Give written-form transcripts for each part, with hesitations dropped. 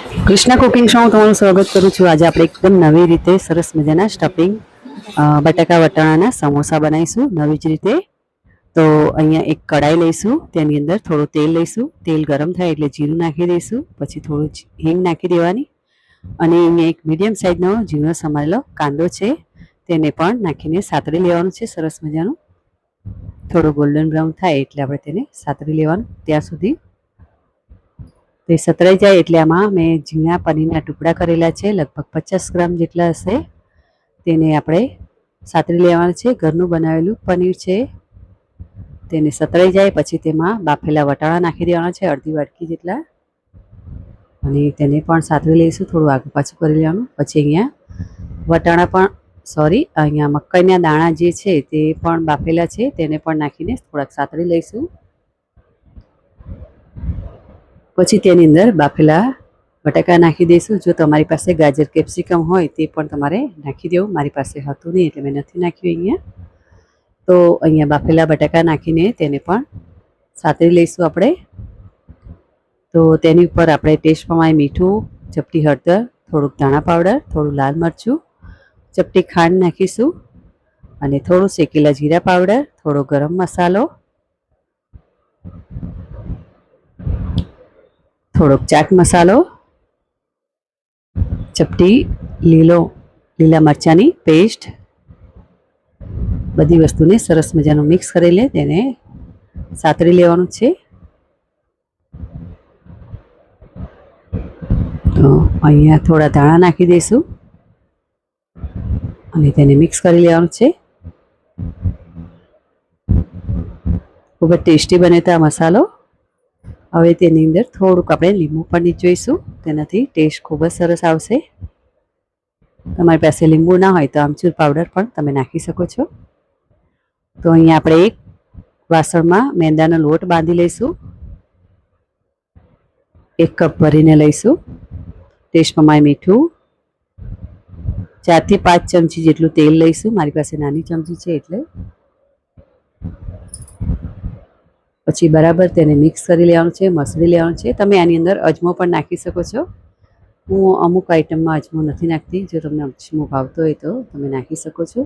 Krishna cooking show હું તમારું સ્વાગત કરું છું. આજે આપણે એકદમ નવી રીતે સરસ મજાના સ્ટફિંગ બટાકા વટાણાના સમોસા બનાવીશું નવી જ રીતે. તો અહીંયા એક કડાઈ લઈશું, તેની અંદર થોડું તેલ લઈશું. તેલ ગરમ થાય એટલે જીરું નાખી દઈશું, પછી થોડું હિંગ નાખી દેવાની. અને અહીંયા એક મીડિયમ સાઇઝનો ઝીણો સમારેલો કાંદો છે, તેને પણ નાખીને સાતળી લેવાનું છે સરસ મજાનું. થોડું ગોલ્ડન બ્રાઉન થાય એટલે આપણે તેને સાતળી લેવાનું. ત્યાં સુધી તે સતરાઈ જાય એટલે આમાં મેં ઝીણા પનીરના ટુકડા કરેલા છે, લગભગ 50 ગ્રામ જેટલા હશે. તેને આપણે સાતરી લેવાના છે. ઘરનું બનાવેલું પનીર છે. તેને સતરાઈ જાય પછી તેમાં બાફેલા વટાણા નાખી દેવાના છે, અડધી વાટકી જેટલા. અને તેને પણ સાતરી લઈશું, થોડું આગળ પાછું કરી લેવાનું. પછી અહીંયા વટાણા પણ અહીંયા મકાઈના દાણા જે છે તે પણ બાફેલા છે, તેને પણ નાખીને થોડાક સાતરી લઈશું. પછી તેની અંદર બાફેલા બટાકા નાખી દઈશું. જો તમારી પાસે ગાજર કેપ્સિકમ હોય તે પણ તમારે નાખી દેવું. મારી પાસે હતું નહીં એટલે મેં નથી નાખ્યું અહીંયા. તો અહીંયા બાફેલા બટાકા નાખીને તેને પણ સાતરી લઈશું આપણે. તો તેની ઉપર આપણે ટેસ્ટ પ્રમાણે મીઠું, ચપટી હળદર, થોડુંક ધાણા પાવડર, થોડું લાલ મરચું, ચપટી ખાંડ નાખીશું. અને થોડું શેકેલા જીરા પાવડર, થોડો ગરમ મસાલો, થોડોક ચાટ મસાલો, ચપટી લીલા મરચાંની પેસ્ટ, બધી વસ્તુને સરસ મજાનું મિક્સ કરી લે, તેને સાતરી લેવાનું છે. તો અહીંયા થોડા ધાણા નાખી દઈશું અને તેને મિક્સ કરી લેવાનું છે. ખૂબ જ ટેસ્ટી બને તો આ મસાલો. હવે તેની અંદર થોડુંક આપણે લીંબુ પણ નીચોઈશું, તેનાથી ટેસ્ટ ખૂબ જ સરસ આવશે. તમારી પાસે લીંબુ ના હોય તો આમચૂર પાવડર પણ તમે નાખી શકો છો. તો અહીંયા આપણે એક વાસણમાં મેંદાનો લોટ બાંધી લઈશું. 1 કપ ભરીને લઈશું. ટેસ્ટ પ્રમાણે મીઠું, 4 થી 5 ચમચી જેટલું તેલ લઈશું. મારી પાસે નાની ચમચી છે એટલે. પછી બરાબર તેને મિક્સ કરી લેવાનું છે, મસળી લેવાનું છે. તમે આની અંદર અજમો પણ નાખી શકો છો. હું અમુક આઈટમમાં અજમો નથી નાખતી. જો તમને અજમો ભાવતો હોય તો તમે નાખી શકો છો.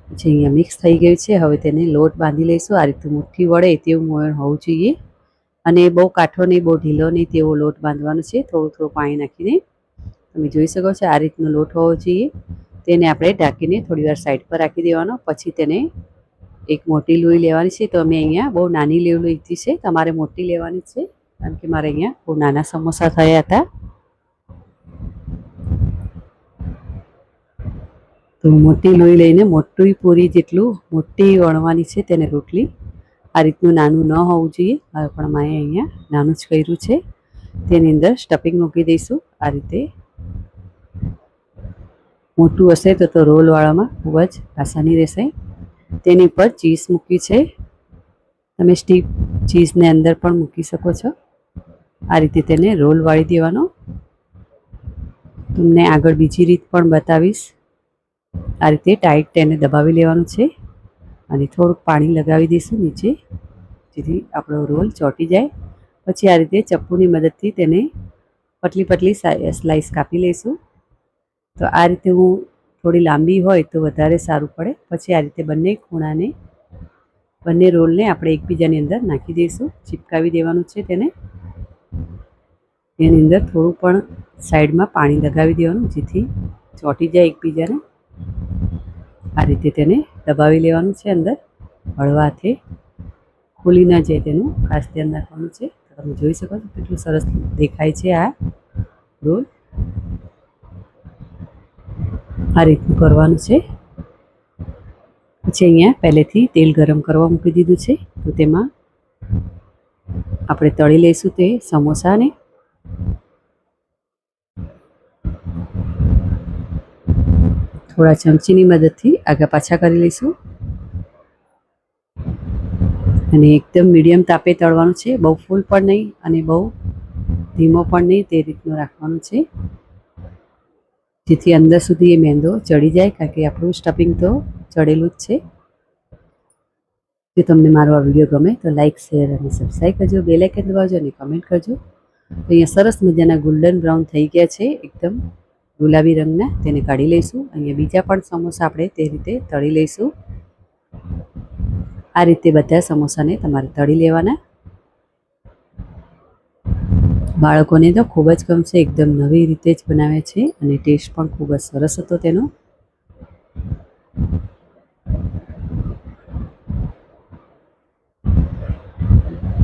પછી અહીંયા મિક્સ થઈ ગયું છે. હવે તેને લોટ બાંધી લઈશું. આ રીતે મુઠ્ઠી વળે તેવું મોયણ હોવું જોઈએ અને બહુ કાઠો નહીં, બહુ ઢીલો નહીં તેવો લોટ બાંધવાનો છે. થોડું થોડું પાણી નાખીને તમે જોઈ શકો છો આ રીતનો લોટ હોવો જોઈએ. તેને આપણે ઢાંકીને થોડી વાર સાઈડ પર રાખી દેવાનો. પછી તેને એક મોટી લોહી લેવાની છે. તો અમે અહીંયા બહુ નાની લોહી લીધી છે, તમારે મોટી લેવાની છે, કારણ કે મારે અહીંયા બહુ નાના સમોસા થયા હતા. તો મોટી લોહી લઈને મોટી પૂરી જેટલું મોટી વણવાની છે તેને રોટલી. આ રીતનું નાનું ન હોવું જોઈએ, હવે પણ મેં અહીંયા નાનું જ કર્યું છે. તેની અંદર સ્ટફિંગ મૂકી દઈશું. આ રીતે મોટું હશે તો રોલવાળામાં ખૂબ જ આસાની રહેશે. તેની ઉપર ચીઝ મૂકી છે, તમે સ્ટીક ચીઝને અંદર પણ મૂકી શકો છો. આ રીતે તેને રોલ વાળી દેવાનો. તમને આગળ બીજી રીત પણ બતાવીશ. આ રીતે ટાઈટ તેને દબાવી લેવાનું છે અને થોડુંક પાણી લગાવી દઈશું નીચે, જેથી આપણો રોલ ચોંટી જાય. પછી આ રીતે ચપ્પુની મદદથી તેને પતલી પતલી સ્લાઈસ કાપી લઈશું. તો આ રીતે હું થોડી લાંબી હોય તો વધારે સારું પડે. પછી આ રીતે બંને રોલને આપણે એકબીજાની અંદર નાખી દઈશું, ચિપકાવી દેવાનું છે તેને. તેની અંદર થોડું પણ સાઈડમાં પાણી લગાવી દેવાનું, જેથી ચોંટી જાય એકબીજાને. આ રીતે તેને દબાવી લેવાનું છે અંદર, હળવા હાથે ખુલી ન જાય તેનું ખાસ ધ્યાન રાખવાનું છે. તમે જોઈ શકો છો કેટલું સરસ દેખાય છે આ રોલ. આ રીતનું કરવાનું છે. પછી અહીંયા પહેલેથી તેલ ગરમ કરવા મૂકી દીધું છે. તો તેમાં આપણે તળી લઈશું તે સમોસાને. થોડા ચમચીની મદદથી આગા પાછા કરી લઈશું અને એકદમ મીડિયમ તાપે તળવાનું છે. બહુ ફૂલ પણ નહીં અને બહુ ધીમો પણ નહીં, તે રીતનું રાખવાનું છે, જેથી અંદર સુધી એ મેંદો ચડી જાય, કારણ કે આપણું સ્ટફિંગ તો ચડેલું જ છે. જો તમને મારો આ વિડીયો ગમે તો લાઇક, શેર અને સબસ્ક્રાઈબ કરજો. બેલ આઇકન દબાવજો અને કમેન્ટ કરજો. તો અહીંયા સરસ મજાના ગોલ્ડન બ્રાઉન થઈ ગયા છે, એકદમ ગુલાબી રંગના. તેને કાઢી લઈશું. અહીંયા બીજા પણ સમોસા આપણે તે રીતે તળી લઈશું. આ રીતે બધા સમોસાને તમારે તળી લેવાના. બાળકોને તો ખૂબ જ ગમશે. એકદમ નવી રીતે જ બનાવે છે અને ટેસ્ટ પણ ખૂબ જ સરસ હતો તેનો.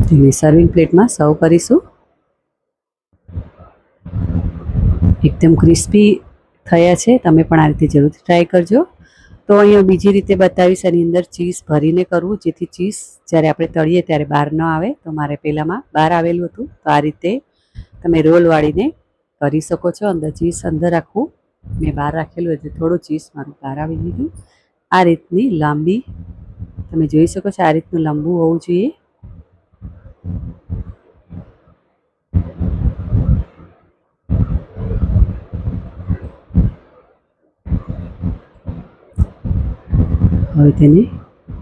તેને સર્વિંગ પ્લેટમાં સર્વ કરીશું. એકદમ ક્રિસ્પી થયા છે. તમે પણ આ રીતે જરૂરથી ટ્રાય કરજો. તો અહીંયા બીજી રીતે બતાવીશ. આની અંદર ચીઝ ભરીને કરવું, જેથી ચીઝ જ્યારે આપણે તળીએ ત્યારે બહાર ન આવે. તો મારે પહેલાંમાં બહાર આવેલું હતું. તો આ રીતે તમે રોલ વાળીને કરી શકો છો. અંદર ચીઝ અંદર રાખવું. મેં બહાર રાખેલું એટલે થોડું ચીઝ મારું બહાર આવી ગયું. આ રીતની લાંબી તમે જોઈ શકો છો. આ રીતનું લાંબુ હોવું જોઈએ. હવે તેને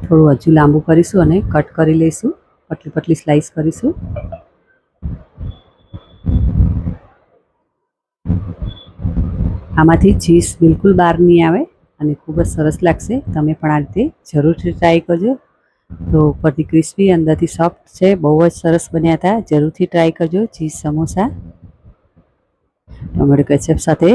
થોડું હજુ લાંબુ કરીશું અને કટ કરી લઈશું. પતલી પતલી સ્લાઈસ કરીશું. આમાંથી ચીઝ બિલકુલ બહાર નહીં આવે અને ખૂબ જ સરસ લાગશે. તમે પણ આ રીતે જરૂરથી ટ્રાય કરજો. તો ઉપરથી ક્રિસ્પી, અંદરથી સોફ્ટ છે. બહુ જ સરસ બન્યા હતા. જરૂરથી ટ્રાય કરજો ચીઝ સમોસા ટમેટો કેચઅપ સાથે.